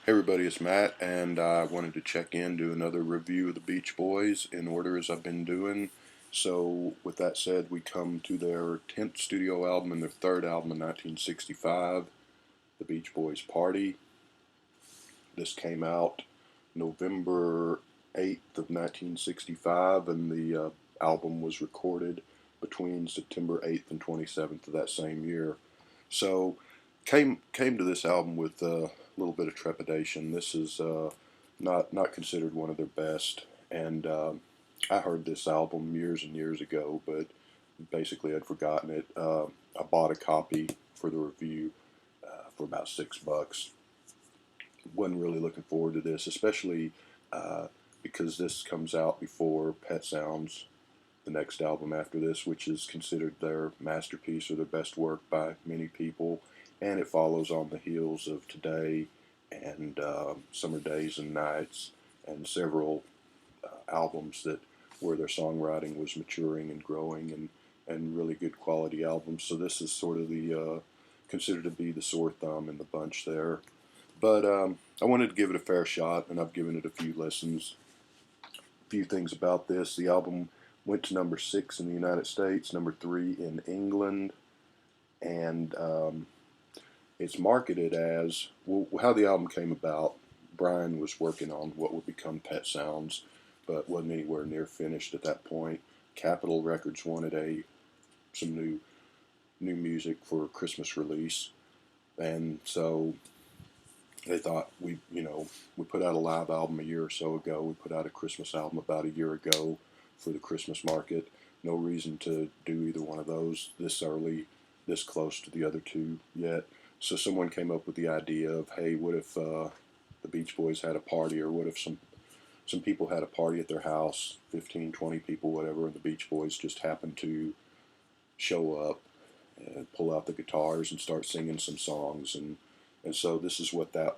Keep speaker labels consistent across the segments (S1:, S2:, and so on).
S1: Hey everybody, it's Matt, and I wanted to check in, do another review of the Beach Boys in order as I've been doing. So, with that said, we come to their 10th studio album and their third album in 1965, The Beach Boys Party. This came out November 8th of 1965, and the album was recorded between September 8th and 27th of that same year. So, came to this album with a little bit of trepidation. This is not considered one of their best, and I heard this album years and years ago, but basically I'd forgotten it. I bought a copy for the review for about $6. Wasn't really looking forward to this, especially because this comes out before Pet Sounds, the next album after this, which is considered their masterpiece or their best work by many people, and it follows on the heels of Today and Summer Days and Nights and several albums that where their songwriting was maturing and growing and really good quality albums. So this is sort of the considered to be the sore thumb in the bunch there. But I wanted to give it a fair shot, and I've given it a few listens. A few things about this: the album went to number 6 in the United States, number 3 in England, and it's marketed as well, how the album came about. Brian was working on what would become Pet Sounds, but wasn't anywhere near finished at that point. Capitol Records wanted some new music for a Christmas release, and so they thought we put out a live album a year or so ago. We put out a Christmas album about a year ago for the Christmas market. No reason to do either one of those this early, this close to the other two yet. So someone came up with the idea of, hey, what if the Beach Boys had a party, or what if some people had a party at their house, 15, 20 people, whatever, and the Beach Boys just happened to show up and pull out the guitars and start singing some songs, and so this is what that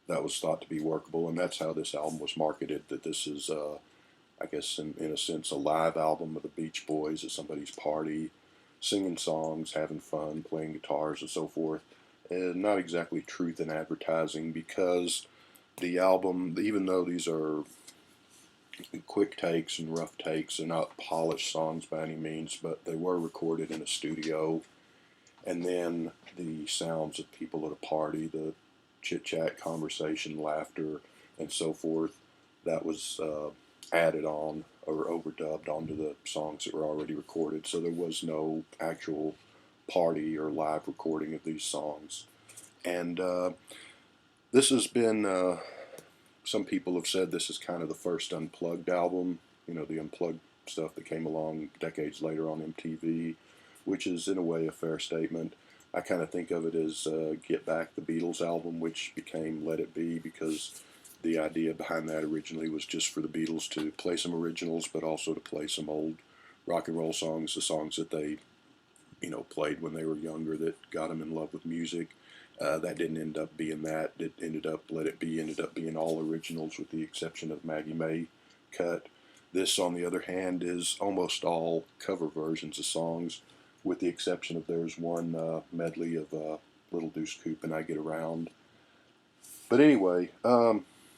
S1: was thought to be workable, and that's how this album was marketed. That this is, I guess, in a sense, a live album of the Beach Boys at somebody's party, singing songs, having fun, playing guitars, and so forth. And not exactly truth in advertising, because the album, even though these are quick takes and rough takes, they're not polished songs by any means, but they were recorded in a studio. And then the sounds of people at a party, the chit chat, conversation, laughter, and so forth, that was added on or overdubbed onto the songs that were already recorded. So there was no actual party or live recording of these songs. And this has been, some people have said this is kind of the first unplugged album, the unplugged stuff that came along decades later on MTV, which is in a way a fair statement. I kind of think of it as Get Back, the Beatles album, which became Let It Be, because the idea behind that originally was just for the Beatles to play some originals, but also to play some old rock and roll songs, the songs that they, played when they were younger that got them in love with music. That didn't end up being that. It ended up, Let It Be ended up being all originals with the exception of Maggie May cut. This, on the other hand, is almost all cover versions of songs, with the exception of there's one medley of Little Deuce Coupe and I Get Around. But anyway,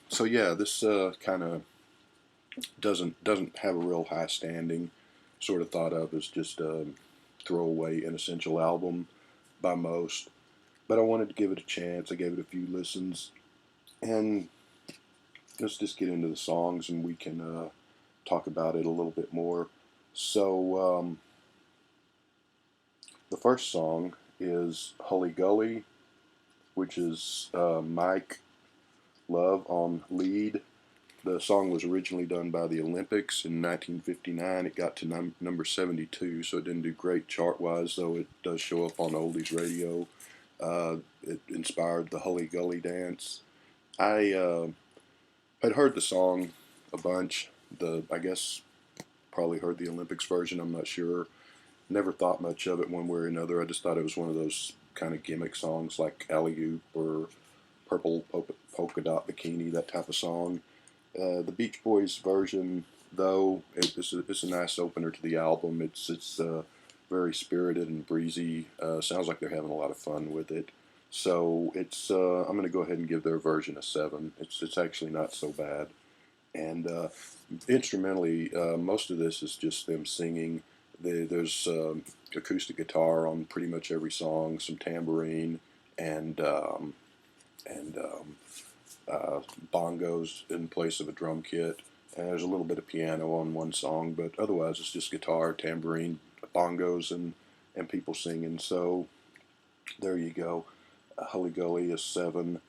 S1: so yeah, this kind of doesn't have a real high standing. Sort of thought of as just a throwaway, inessential album by most. But I wanted to give it a chance. I gave it a few listens, and let's just get into the songs, and we can talk about it a little bit more. So the first song is Hully Gully, which is Mike Love on lead. The song was originally done by the Olympics in 1959. It got to number 72, so it didn't do great chart-wise, though it does show up on oldies radio. It inspired the Hully Gully dance. I had heard the song a bunch. I guess probably heard the Olympics version. I'm not sure. Never thought much of it one way or another. I just thought it was one of those kind of gimmick songs like Alley Oop or Purple Polka Dot Bikini, that type of song. The Beach Boys version, though, it's a nice opener to the album. It's very spirited and breezy. Sounds like they're having a lot of fun with it. So it's I'm going to go ahead and give their version a 7. It's actually not so bad. And instrumentally, most of this is just them singing. There's acoustic guitar on pretty much every song, some tambourine, and and bongos in place of a drum kit. And there's a little bit of piano on one song, but otherwise it's just guitar, tambourine, bongos, and people singing. So there you go. Hully Gully is 7.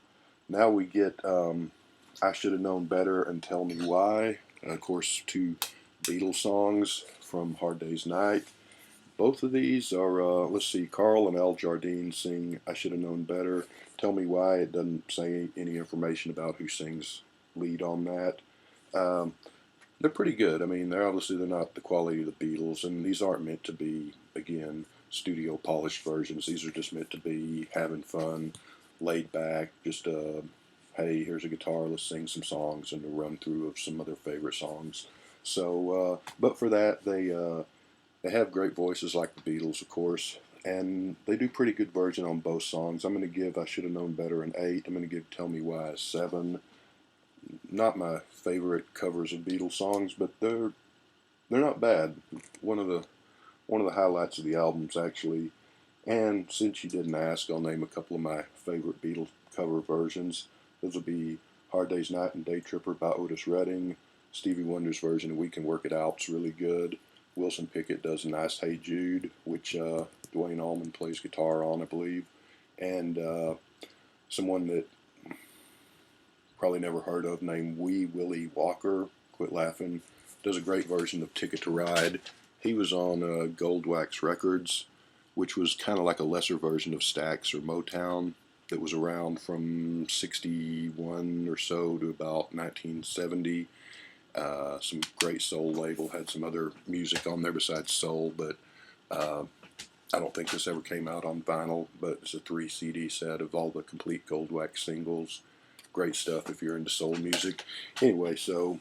S1: Now we get I Should Have Known Better and Tell Me Why. And of course, 2 Beatles songs from Hard Day's Night. Both of these are, let's see, Carl and Al Jardine sing I Should Have Known Better. Tell Me Why. It doesn't say any information about who sings lead on that. Um, they're pretty good. I mean, they're not the quality of the Beatles, and these aren't meant to be, again, studio polished versions. These are just meant to be having fun, laid back, just hey, here's a guitar, let's sing some songs, and a run through of some of their favorite songs. So, but for that, they have great voices like the Beatles, of course, and they do pretty good version on both songs. I'm going to give I Should Have Known Better an 8. I'm going to give Tell Me Why a 7. Not my favorite covers of Beatles songs, but they're not bad. One of the one of the highlights of the albums actually. And since you didn't ask, I'll name a couple of my favorite Beatles cover versions. Those will be Hard Day's Night and Day Tripper by Otis Redding. Stevie Wonder's version of We Can Work It Out's really good. Wilson Pickett does a nice Hey Jude, which Duane Allman plays guitar on, I believe. And someone that probably never heard of named Wee Willie Walker, quit laughing, does a great version of Ticket to Ride. He was on Goldwax Records, which was kind of like a lesser version of Stax or Motown that was around from 61 or so to about 1970. Some great soul label, had some other music on there besides soul, but uh, I don't think this ever came out on vinyl, but it's a 3 CD set of all the complete Goldwax singles. Great stuff if you're into soul music. Anyway, so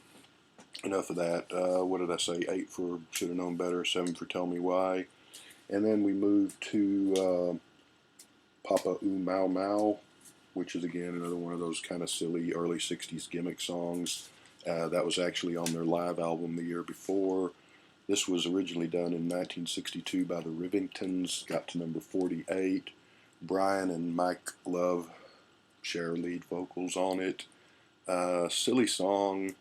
S1: enough of that. What did I say? 8 for Should Have Known Better, 7 for Tell Me Why. And then we moved to Papa Ooh Mau Mau, which is again another one of those kind of silly early 60s gimmick songs. That was actually on their live album the year before. This was originally done in 1962 by the Rivingtons, got to number 48. Brian and Mike Love share lead vocals on it. Silly song.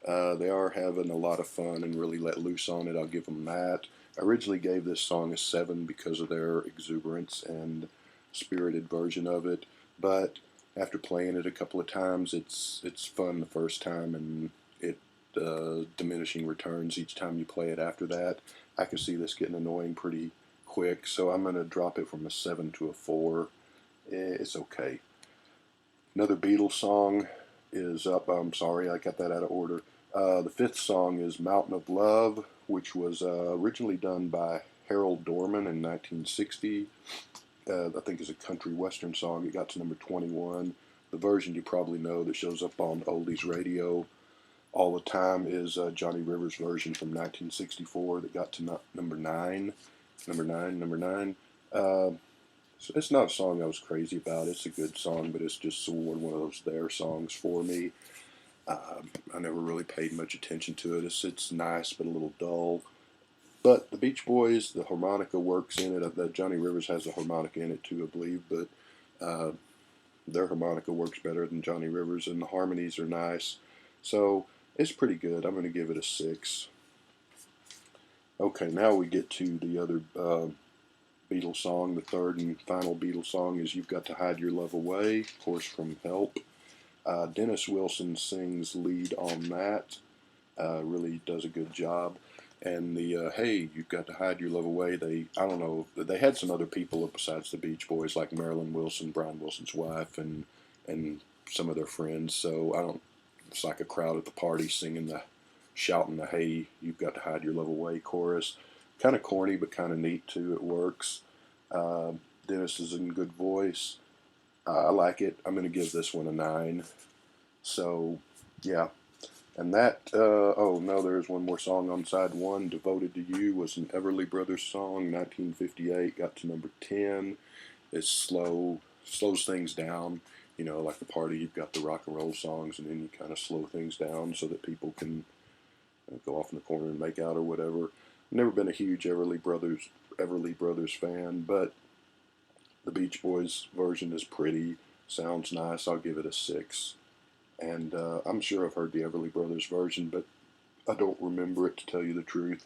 S1: They are having a lot of fun and really let loose on it. I'll give them that. I originally gave this song a 7 because of their exuberance and spirited version of it, but after playing it a couple of times, it's fun the first time, and it diminishing returns each time you play it after that. I can see this getting annoying pretty quick, so I'm going to drop it from a 7 to a 4. It's okay. Another Beatles song is up. I'm sorry, I got that out of order. The 5th song is Mountain of Love, which was originally done by Harold Dorman in 1960. I think is a country western song. It got to number 21. The version you probably know that shows up on Oldies Radio all the time is Johnny Rivers' version from 1964 that got to number 9. Number 9. So it's not a song I was crazy about. It's a good song, but it's just sort of one of those their songs for me. I never really paid much attention to it. It's nice, but a little dull. But the Beach Boys, the harmonica works in it. That Johnny Rivers has a harmonica in it too, I believe. But uh, their harmonica works better than Johnny Rivers, and the harmonies are nice. So it's pretty good. I'm going to give it a 6. Okay, now we get to the other Beatles song. The third and final Beatles song is "You've Got to Hide Your Love Away," of course from Help. Dennis Wilson sings lead on that. Really does a good job. And the "Hey, You've Got to Hide Your Love Away," I don't know, they had some other people besides the Beach Boys, like Marilyn Wilson, Brian Wilson's wife, and some of their friends. So I don't. It's like a crowd at the party shouting the "Hey, You've Got to Hide Your Love Away" chorus. Kind of corny, but kind of neat too. It works. Uh, Dennis is in good voice. I like it. I'm going to give this one a 9. So, yeah. And that, oh no, there's one more song on side 1. "Devoted to You" was an Everly Brothers song, 1958, got to number 10. It's slow, slows things down. You know, like the party, you've got the rock and roll songs, and then you kind of slow things down so that people can go off in the corner and make out or whatever. Never been a huge Everly Brothers fan, but the Beach Boys version is pretty, sounds nice. I'll give it a 6. And I'm sure I've heard the Everly Brothers version, but I don't remember it to tell you the truth.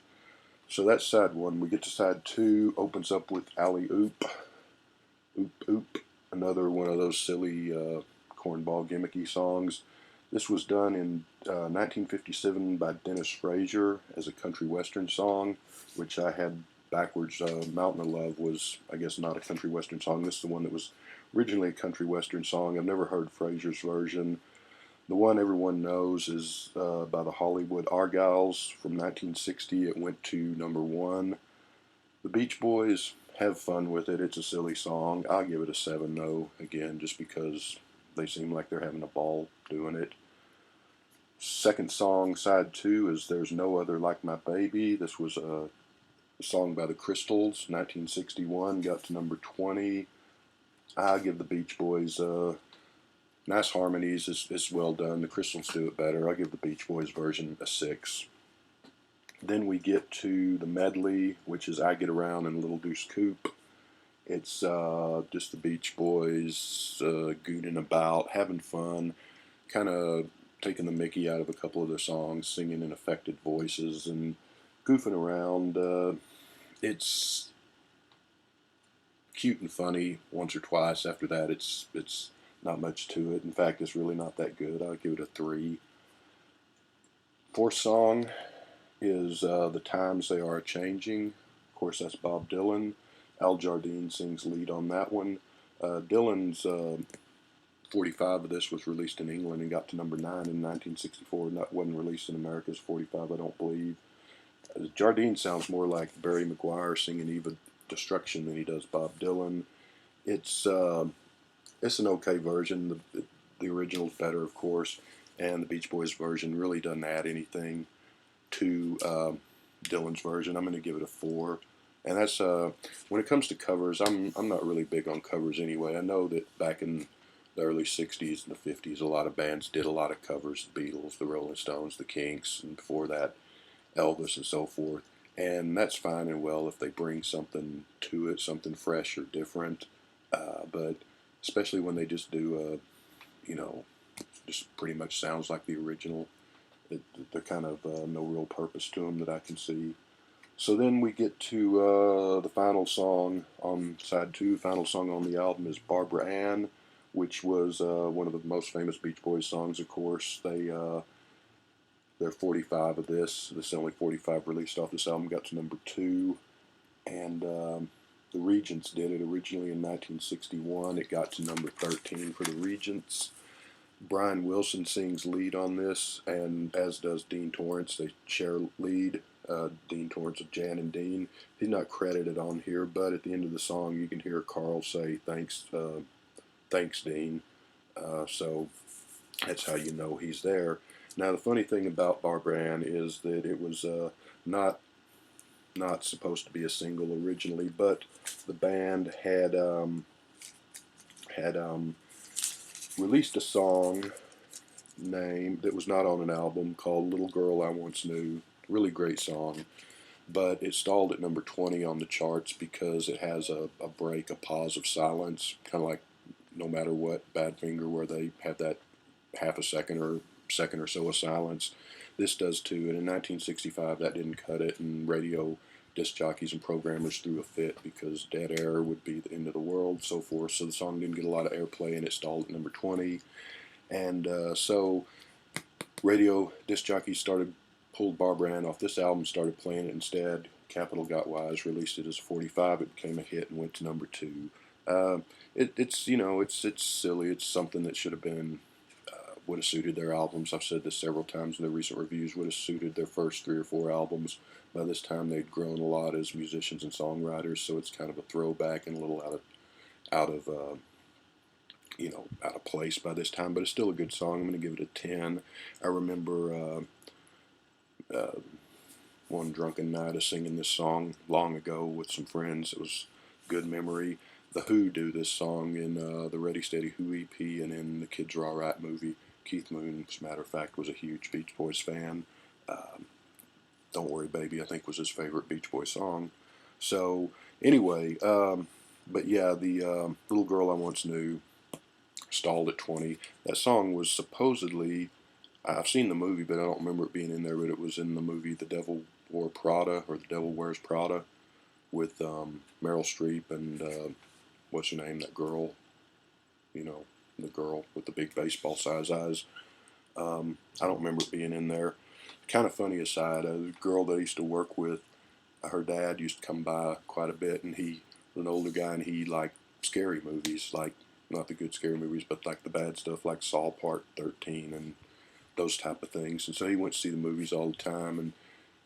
S1: So that's side one. We get to side two. Opens up with Alley Oop, Oop Oop, another one of those silly cornball gimmicky songs. This was done in 1957 by Dennis Frazier as a country western song, which I had backwards. Mountain of Love was, I guess, not a country western song. This is the one that was originally a country western song. I've never heard Frazier's version. The one everyone knows is by the Hollywood Argyles from 1960. It went to number one. The Beach Boys, have fun with it. It's a silly song. I'll give it a 7, though, again, just because they seem like they're having a ball doing it. Second song, side two, is There's No Other Like My Baby. This was a song by the Crystals, 1961, got to number 20. I give the Beach Boys nice harmonies. It's well done. The Crystals do it better. I give the Beach Boys version a 6. Then we get to the medley, which is I Get Around and Little Deuce Coupe. It's just the Beach Boys gooning about, having fun, kind of taking the mickey out of a couple of their songs, singing in affected voices and goofing around. It's cute and funny once or twice. After that, it's not much to it. In fact, it's really not that good. I'll give it a 3. Fourth song is The Times They Are Changing. Of course, that's Bob Dylan. Al Jardine sings lead on that one. Dylan's 45 of this was released in England and got to number 9 in 1964, and that wasn't released in America as 45, I don't believe. Jardine sounds more like Barry McGuire singing Eve of Destruction than he does Bob Dylan. It's an okay version. The original's better, of course, and the Beach Boys version really doesn't add anything to Dylan's version. I'm going to give it a 4. And that's when it comes to covers, I'm not really big on covers anyway. I know that back in the early 60s and the 50s, a lot of bands did a lot of covers, the Beatles, the Rolling Stones, the Kinks, and before that, Elvis and so forth. And that's fine and well if they bring something to it, something fresh or different. But especially when they just do, just pretty much sounds like the original. They're kind of no real purpose to them that I can see. So then we get to the final song on side 2. Final song on the album is Barbara Ann, which was one of the most famous Beach Boys songs, of course. There are 45 of this. This is only 45 released off this album. Got to number 2. And the Regents did it originally in 1961. It got to number 13 for the Regents. Brian Wilson sings lead on this, and as does Dean Torrance. They share lead. Dean Torrance of Jan and Dean. He's not credited on here, but at the end of the song, you can hear Carl say, "Thanks, Dean." So that's how you know he's there. Now, the funny thing about Barbara Ann is that it was not supposed to be a single originally, but the band had released a song that was not on an album called "Little Girl I Once Knew." Really great song, but it stalled at number 20 on the charts because it has a break, a pause of silence, kind of like No Matter What, Badfinger, where they have that half a second or second or so of silence. This does too, and in 1965 that didn't cut it, and radio disc jockeys and programmers threw a fit because dead air would be the end of the world, so forth. So the song didn't get a lot of airplay, and it stalled at number 20. And so radio disc jockeys pulled Barbara Ann off this album, started playing it instead. Capitol got wise, released it as 45. It became a hit and went to number 2. It's silly. It's something that should have been would have suited their albums. I've said this several times in their recent reviews. Would have suited their first 3 or 4 albums. By this time, they'd grown a lot as musicians and songwriters, so it's kind of a throwback and a little out of place by this time. But it's still a good song. I'm going to give it a 10. I remember one drunken night of singing this song long ago with some friends. It was a good memory. The Who do this song in the Ready Steady Who EP and in the Kids Are Alright movie. Keith Moon, as a matter of fact, was a huge Beach Boys fan. Don't Worry Baby, I think, was his favorite Beach Boys song. So, anyway, but yeah, the Little Girl I Once Knew, Stalled at 20. That song was supposedly, I've seen the movie, but I don't remember it being in there, but it was in the movie The Devil Wore Prada, or The Devil Wears Prada, with Meryl Streep and, what's her name, that girl, you know, the girl with the big baseball size eyes. I don't remember it being in there. Kind of funny aside, a girl that I used to work with, her dad used to come by quite a bit, and he was an older guy, and he liked scary movies, like not the good scary movies, but like the bad stuff, like Saw Part 13 and those type of things. And so he went to see the movies all the time, and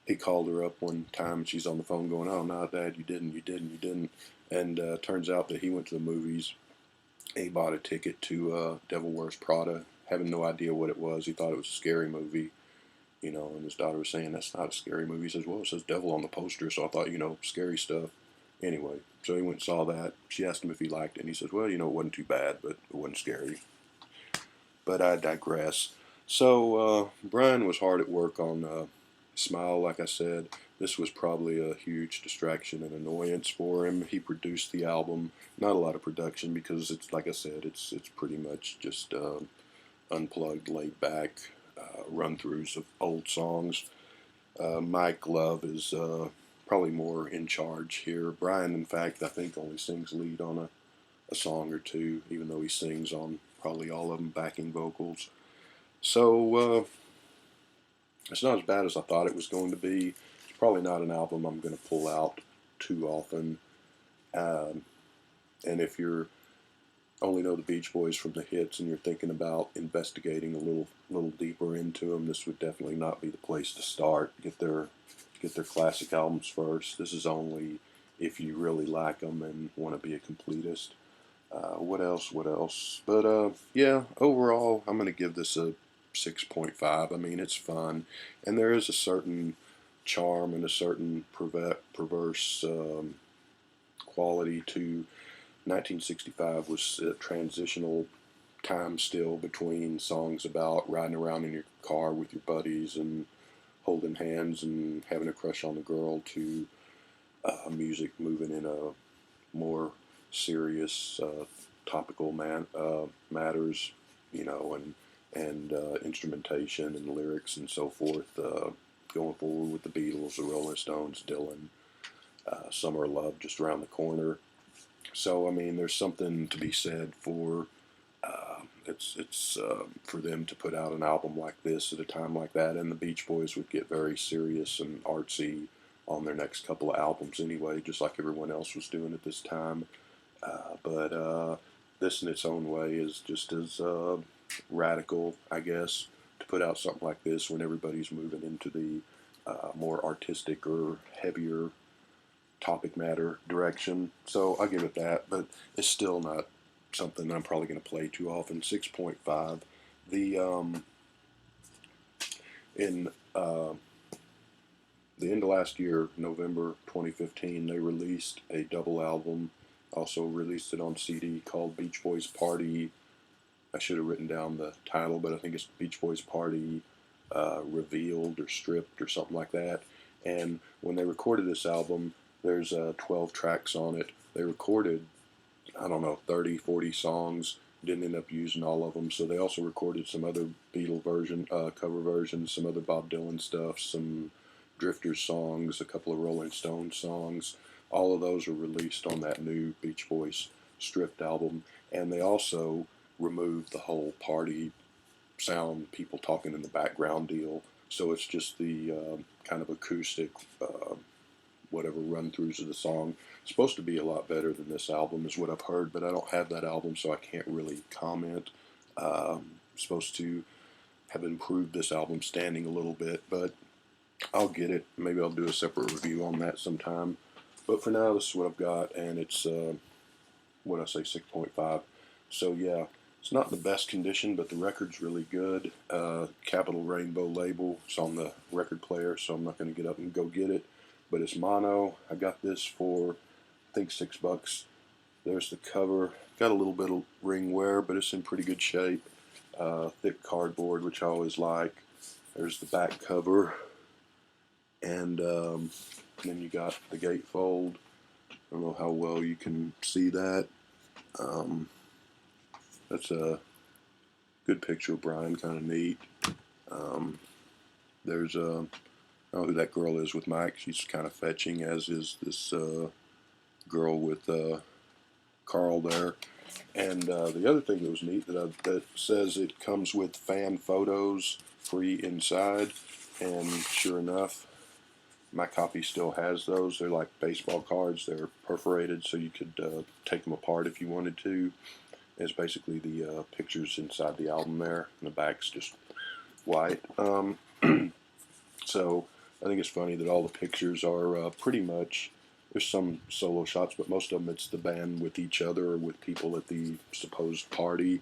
S1: he called her up one time, and she's on the phone going, "Oh no, Dad, you didn't, you didn't, you didn't." And turns out that he went to the movies. He bought a ticket to Devil Wears Prada, having no idea what it was. He thought it was a scary movie, you know, and his daughter was saying, "That's not a scary movie." He says, "Well, it says devil on the poster," so I thought, you know, scary stuff. Anyway, so he went and saw that. She asked him if he liked it, and he says, "Well, you know, it wasn't too bad, but it wasn't scary." But I digress. So Brian was hard at work on Smile, like I said. This was probably a huge distraction and annoyance for him. He produced the album. Not a lot of production because it's, like I said, it's pretty much just unplugged, laid back run-throughs of old songs. Mike Love is probably more in charge here. Brian, in fact, I think only sings lead on a song or two, even though he sings on probably all of them backing vocals. So it's not as bad as I thought it was going to be. It's probably not an album I'm going to pull out too often. Um, and if you're only know the Beach Boys from the hits and you're thinking about investigating a little deeper into them, this would definitely not be the place to start. Get their classic albums first. This is only if you really like them and want to be a completist. What else? What else? But yeah, overall, I'm going to give this a 6.5. I mean, it's fun, and there is a certain charm and a certain perverse quality to 1965. Was a transitional time still between songs about riding around in your car with your buddies and holding hands and having a crush on the girl to music moving in a more serious topical matters, you know, and instrumentation and lyrics and so forth. Going forward with the Beatles, the Rolling Stones, Dylan, Summer of Love just around the corner. So I mean, there's something to be said for it's for them to put out an album like this at a time like that, and the Beach Boys would get very serious and artsy on their next couple of albums anyway, just like everyone else was doing at this time. But this, in its own way, is just as radical, I guess, to put out something like this when everybody's moving into the more artistic or heavier topic matter direction. So I'll give it that, but it's still not something I'm probably going to play too often. 6.5. The in the end of last year, November 2015, they released a double album. Also released it on CD called Beach Boys Party. I should have written down the title, but I think it's Beach Boys Party Revealed or Stripped or something like that. And when they recorded this album, there's 12 tracks on it. They recorded, I don't know, 30, 40 songs. Didn't end up using all of them. So they also recorded some other Beatle cover versions, some other Bob Dylan stuff, some Drifters songs, a couple of Rolling Stones songs. All of those are released on that new Beach Boys Stripped album. And they also removed the whole party sound, people talking in the background deal. So it's just the kind of acoustic, whatever run throughs of the song. It's supposed to be a lot better than this album, is what I've heard, but I don't have that album, so I can't really comment. Supposed to have improved this album standing a little bit, but I'll get it. Maybe I'll do a separate review on that sometime. But for now, this is what I've got, and it's, what I say, 6.5. So yeah, it's not in the best condition, but the record's really good. Capital Rainbow label. It's on the record player, so I'm not going to get up and go get it. But it's mono. I got this for, I think, $6. there's the cover. Got a little bit of ring wear, but it's in pretty good shape. Thick cardboard, which I always like. There's the back cover, and then you got the gatefold. I don't know how well you can see that. That's a good picture of Brian, kind of neat. There's I don't know who that girl is with Mike. She's kind of fetching, as is this girl with Carl there. And the other thing that was neat that says it comes with fan photos free inside, and sure enough, my copy still has those. They're like baseball cards. They're perforated, so you could take them apart if you wanted to. It's basically the pictures inside the album there, and the back's just white. So I think it's funny that all the pictures are pretty much, there's some solo shots, but most of them it's the band with each other or with people at the supposed party.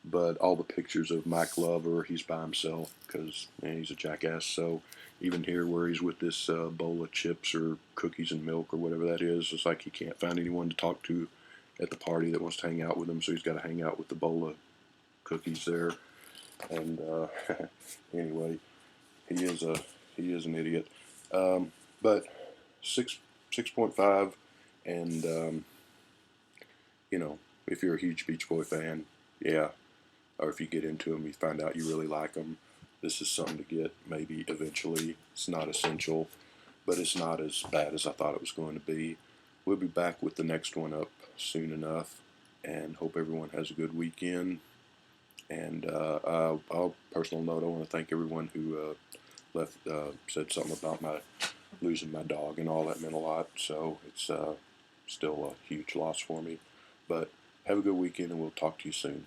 S1: But all the pictures of Mike Lover, he's by himself because he's a jackass. So even here where he's with this bowl of chips or cookies and milk or whatever that is, it's like he can't find anyone to talk to at the party that wants to hang out with him, so he's got to hang out with the bowl of cookies there. And anyway, he is an idiot. But 6.5, and if you're a huge Beach Boy fan, yeah, or if you get into them, you find out you really like them. This is something to get maybe eventually. It's not essential, but it's not as bad as I thought it was going to be. We'll be back with the next one up soon enough, and hope everyone has a good weekend. And I'll personal note, I want to thank everyone who said something about my losing my dog and all. That meant a lot. So it's still a huge loss for me. But have a good weekend, and we'll talk to you soon.